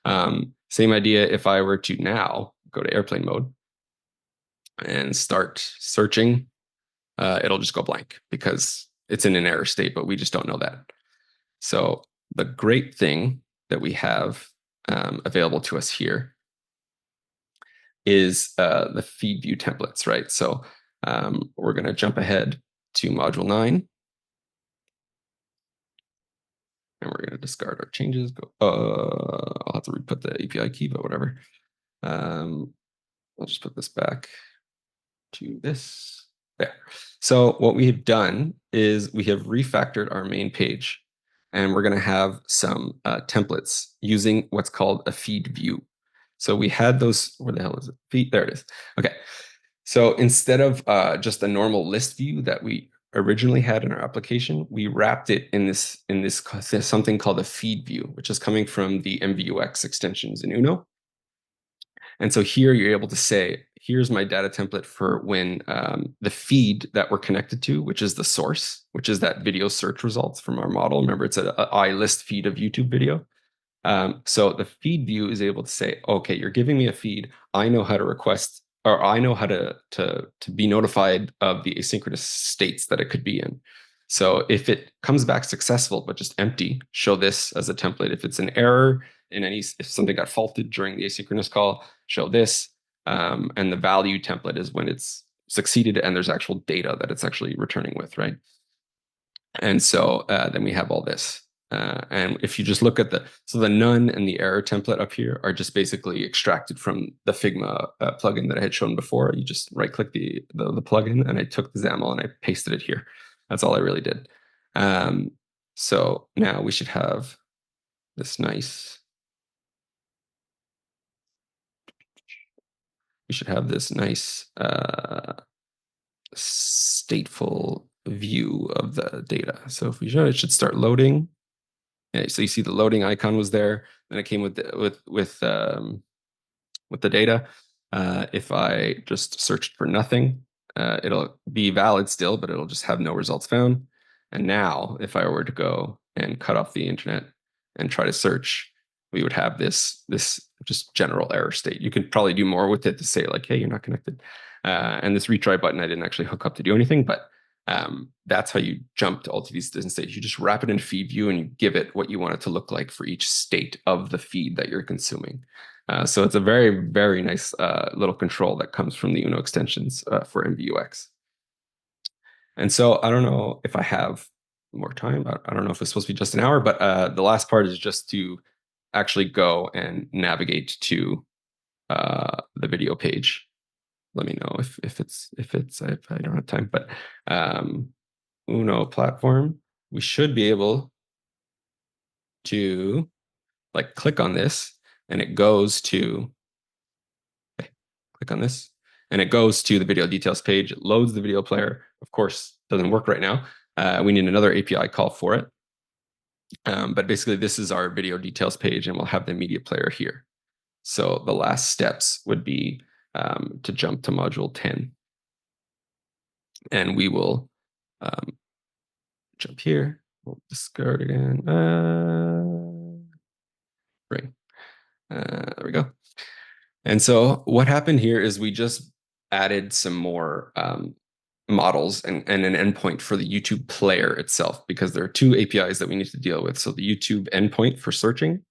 Same idea if I were to now go to airplane mode and start searching, it'll just go blank because it's in an error state, but we just don't know that. So the great thing that we have available to us here is the feed view templates, right? So we're going to jump ahead to module 9. And we're going to discard our changes. I'll have to re-put the API key, but whatever. I'll just put this back to this. There. So what we have done is we have refactored our main page, and we're going to have some templates using what's called a feed view. So we had those, where the hell is it? Feed, there it is. Okay. So instead of just a normal list view that we originally had in our application, we wrapped it in this something called a feed view, which is coming from the MVUX extensions in Uno. And so here you're able to say, here's my data template for when the feed that we're connected to, which is the source, which is that video search results from our model. Remember, it's an iList feed of YouTube video. So the feed view is able to say, okay, you're giving me a feed. I know how to request, or I know how to be notified of the asynchronous states that it could be in. So if it comes back successful, but just empty, show this as a template. If it's an error if something got faulted during the asynchronous call, show this. And the value template is when it's succeeded and there's actual data that it's actually returning with, right? And so then we have all this. And if you just look at the none and the error template up here are just basically extracted from the Figma plugin that I had shown before. You just right click the plugin, and I took the XAML and I pasted it here. That's all I really did. So now we should have this nice, stateful view of the data. So if we show it should start loading. Yeah, so you see the loading icon was there, and it came with the data. If I just searched for nothing, it'll be valid still, but it'll just have no results found. And now, if I were to go and cut off the internet and try to search, we would have this just general error state. You could probably do more with it to say like, hey, you're not connected. And this retry button I didn't actually hook up to do anything, but that's how you jump to all of these different states. You just wrap it in feed view and you give it what you want it to look like for each state of the feed that you're consuming. So it's a very, very nice little control that comes from the Uno extensions for MVUX. And so I don't know if I have more time. I don't know if it's supposed to be just an hour, but the last part is just to actually go and navigate to the video page. Let me know if I don't have time, but Uno platform, we should be able to like click on this and it goes to, okay, click on this and it goes to the video details page. It loads the video player. Of course, doesn't work right now. We need another API call for it. But basically, this is our video details page, and we'll have the media player here. So the last steps would be to jump to module 10. And we will jump here. We'll discard again. Bring. There we go. And so what happened here is we just added some more models and an endpoint for the YouTube player itself, because there are two APIs that we need to deal with. So the YouTube endpoint for searching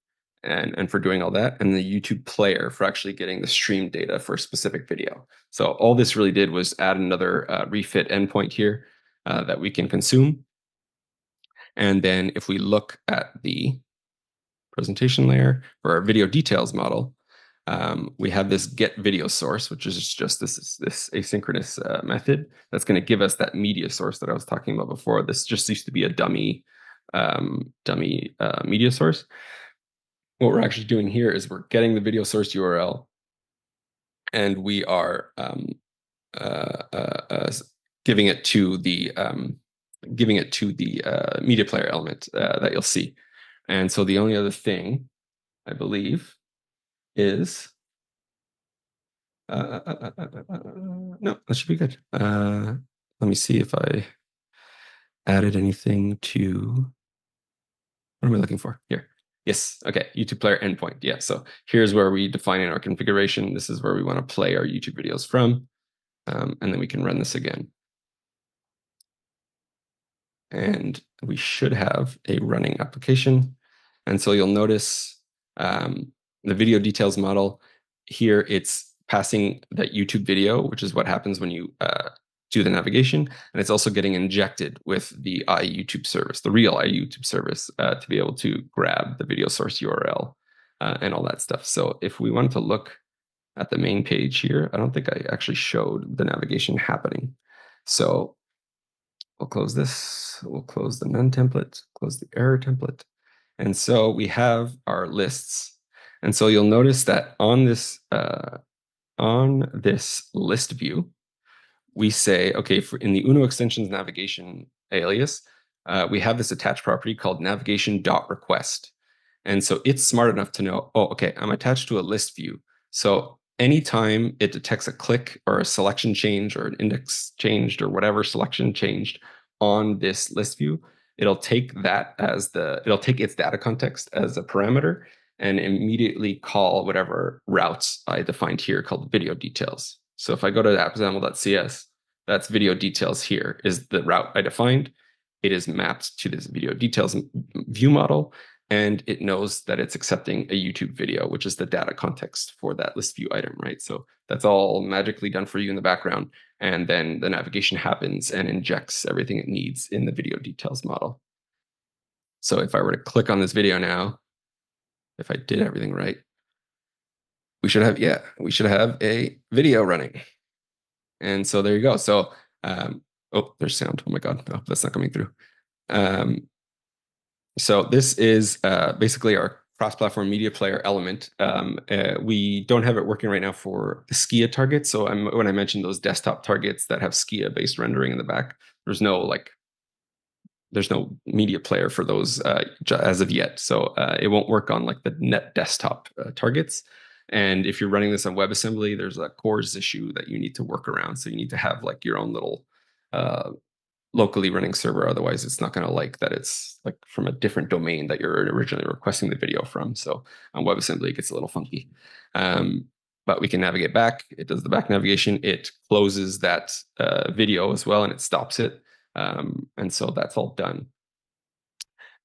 and for doing all that, and the YouTube player for actually getting the stream data for a specific video. So all this really did was add another refit endpoint here that we can consume. And then if we look at the presentation layer for our video details model, we have this get video source, which is just this asynchronous method that's going to give us that media source that I was talking about before. This just used to be a dummy media source. What we're actually doing here is we're getting the video source URL, and we are giving it to the media player element that you'll see. And so the only other thing, I believe, is no, that should be good. Let me see if I added anything to, what am I looking for here? Yes, okay, YouTube player endpoint. Yeah, so here's where we define in our configuration. This is where we want to play our YouTube videos from. And then we can run this again. And we should have a running application. And so you'll notice the video details model here, it's passing that YouTube video, which is what happens when you do the navigation. And it's also getting injected with the iYouTube service, the real iYouTube service, to be able to grab the video source URL and all that stuff. So if we want to look at the main page here, I don't think I actually showed the navigation happening. So we'll close this, we'll close the none template, close the error template. And so we have our lists. And so you'll notice that on this list view, we say, okay, in the Uno extensions navigation alias, we have this attached property called navigation.request. And so it's smart enough to know, oh, okay, I'm attached to a list view. So anytime it detects a click or a selection change or an index changed or whatever selection changed on this list view, it'll take its data context as a parameter and immediately call whatever routes I defined here called video details. So if I go to appexample.cs, that's video details here is the route I defined. It is mapped to this video details view model, and it knows that it's accepting a YouTube video, which is the data context for that list view item, right? So that's all magically done for you in the background. And then the navigation happens and injects everything it needs in the video details model. So if I were to click on this video now, if I did everything right, we should have a video running. And so there you go. So, oh, there's sound. Oh my God, no, that's not coming through. So this is basically our cross-platform media player element. We don't have it working right now for the Skia targets. So when I mentioned those desktop targets that have Skia-based rendering in the back, there's no media player for those as of yet. So it won't work on like the net desktop targets. And if you're running this on WebAssembly, there's a CORS issue that you need to work around. So you need to have like your own little locally running server. Otherwise, it's not going to like that it's like from a different domain that you're originally requesting the video from. So on WebAssembly, it gets a little funky. But we can navigate back. It does the back navigation. It closes that video as well, and it stops it. And so that's all done.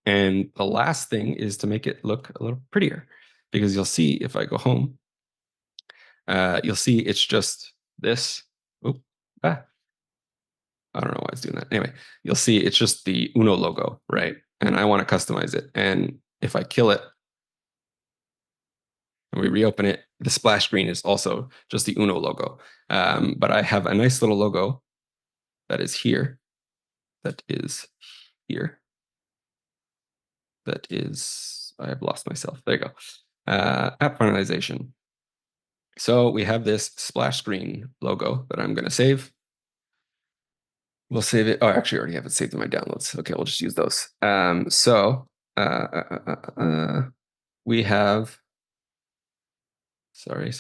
And the last thing is to make it look a little prettier, because you'll see if I go home, you'll see it's just this. I don't know why it's doing that. Anyway, you'll see it's just the Uno logo, right? And I want to customize it. And if I kill it and we reopen it, the splash screen is also just the Uno logo. But I have a nice little logo that is here, that is here, that is I have lost myself. There you go. App finalization. So we have this splash screen logo that I'm going to save. We'll save it. Oh, I actually already have it saved in my downloads. Okay, we'll just use those. We have, sorry.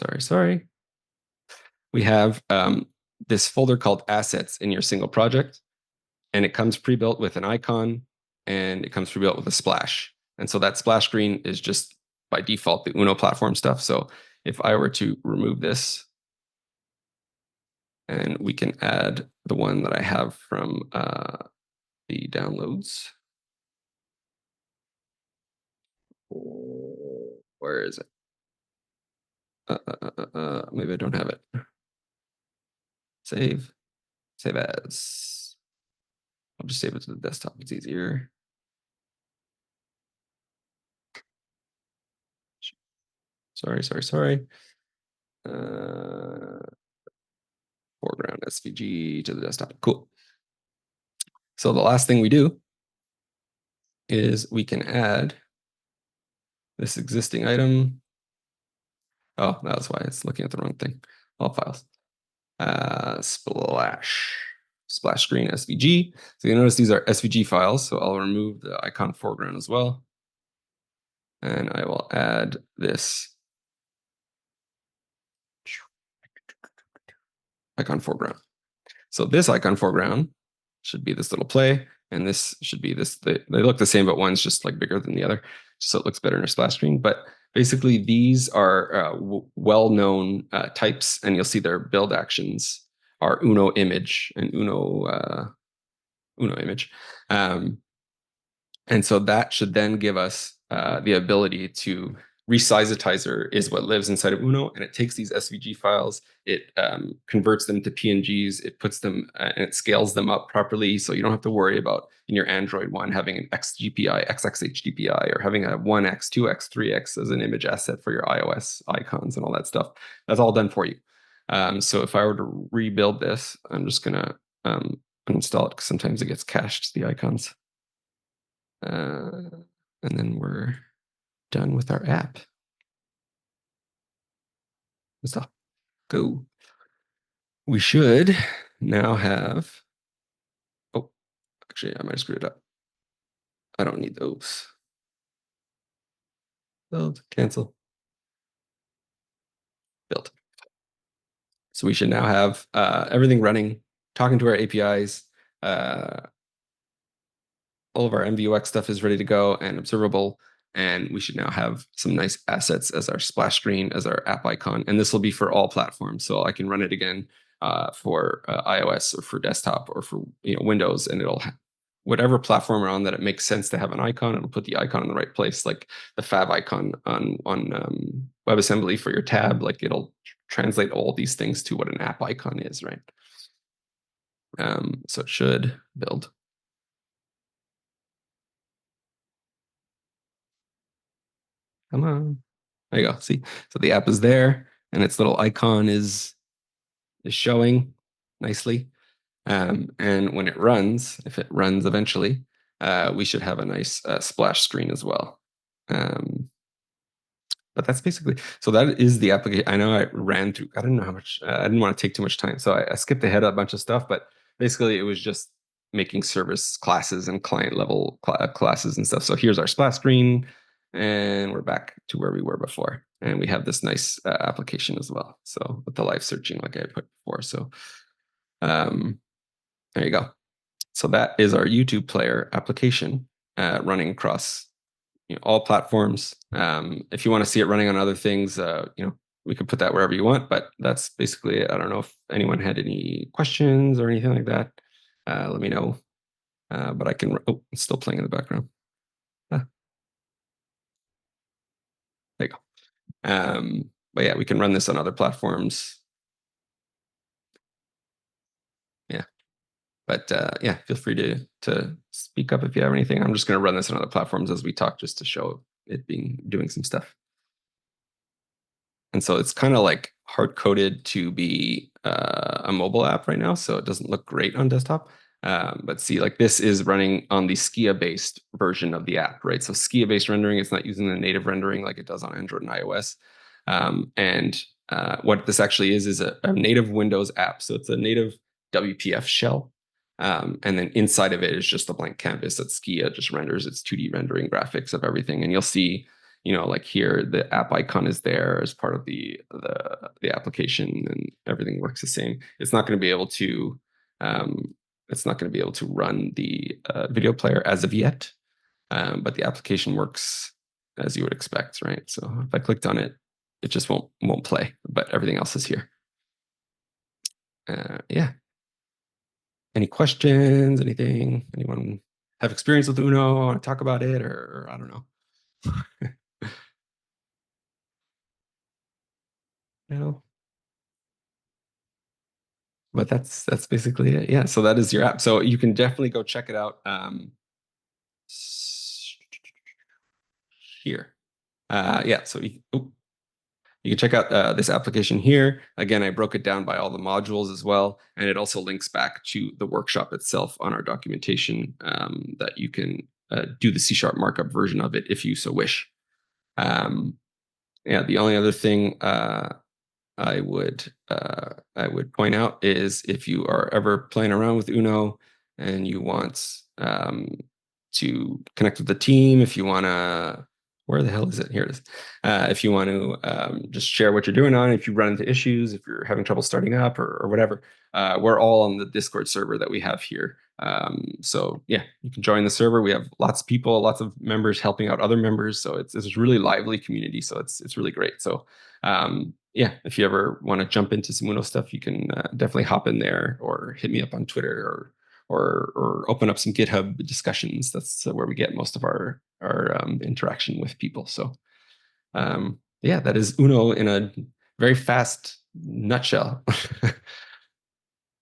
We have this folder called assets in your single project, and it comes pre-built with an icon, and it comes pre-built with a splash. And so that splash screen is just by default the Uno platform stuff. So if I were to remove this, and we can add the one that I have from the downloads. Where is it? Maybe I don't have it. Save as. I'll just save it to the desktop. It's easier. Sorry. Foreground SVG to the desktop. Cool. So the last thing we do is we can add this existing item. Oh, that's why it's looking at the wrong thing. All files. Splash screen SVG. So you notice these are SVG files. So I'll remove the icon foreground as well. And I will add this icon foreground. So this icon foreground should be this little play, and this should be this. They look the same, but one's just like bigger than the other, so it looks better in a splash screen. But basically, these are well-known types, and you'll see their build actions are Uno image and Uno image. And so that should then give us the ability to resizetizer is what lives inside of Uno, and it takes these SVG files, it converts them to PNGs, it puts them and it scales them up properly, so you don't have to worry about in your Android one having an XGPI, XXHDPI, or having a 1x, 2x, 3x as an image asset for your iOS icons and all that stuff. That's all done for you. So if I were to rebuild this, I'm just gonna uninstall it because sometimes it gets cached, the icons. And then we're done with our app. Stop. Go. We should now have. Oh, actually, I might have screwed it up. I don't need those. Build, cancel, build. So we should now have everything running, talking to our APIs. All of our MVUX stuff is ready to go and observable. And we should now have some nice assets as our splash screen, as our app icon. And this will be for all platforms. So I can run it again for iOS or for desktop or for Windows, and it'll whatever platform we're on that it makes sense to have an icon, it'll put the icon in the right place, like the fab icon on WebAssembly for your tab. Like it'll translate all these things to what an app icon is, right? So it should build. Come on. There you go. See, so the app is there, and its little icon is showing nicely. And when it runs, if it runs eventually, we should have a nice splash screen as well. But that's basically, so that is the application. I know I ran through, I don't know how much, I didn't want to take too much time. So I skipped ahead a bunch of stuff, but basically it was just making service classes and client level classes and stuff. So here's our splash screen, and we're back to where we were before. And we have this nice application as well. So with the live searching, like I put before. So there you go. So that is our YouTube player application running across all platforms. If you want to see it running on other things, we could put that wherever you want, but that's basically it. I don't know if anyone had any questions or anything like that. Let me know. But I can, it's still playing in the background. There you go. But yeah, we can run this on other platforms. Yeah. But yeah, feel free to speak up if you have anything. I'm just going to run this on other platforms as we talk, just to show it doing some stuff. And so it's kind of like hard coded to be a mobile app right now, so it doesn't look great on desktop. But see, like this is running on the Skia-based version of the app, right? So Skia-based rendering, it's not using the native rendering like it does on Android and iOS. What this actually is a native Windows app. So it's a native WPF shell. And then inside of it is just a blank canvas that Skia just renders its 2D rendering graphics of everything. And you'll see, like here, the app icon is there as part of the application, and everything works the same. It's not going to be able to run the video player as of yet, but the application works as you would expect, right? So if I clicked on it, it just won't play, but everything else is here. Yeah. Any questions? Anything? Anyone have experience with Uno? Want to talk about it, or I don't know? No. But that's basically it. Yeah. So that is your app. So you can definitely go check it out. Here. Yeah. So you can check out this application here. Again, I broke it down by all the modules as well. And it also links back to the workshop itself on our documentation, that you can do the C# markup version of it if you so wish. Yeah, the only other thing I would point out is if you are ever playing around with Uno and you want to connect with the team, if you want to, where the hell is it? Here it is. If you want to just share what you're doing on, if you run into issues, if you're having trouble starting up or whatever, we're all on the Discord server that we have here. So yeah, you can join the server. We have lots of people, lots of members helping out other members. So it's a really lively community. So it's really great. So yeah, if you ever want to jump into some Uno stuff, you can definitely hop in there or hit me up on Twitter or open up some GitHub discussions. That's where we get most of our interaction with people. So yeah, that is Uno in a very fast nutshell.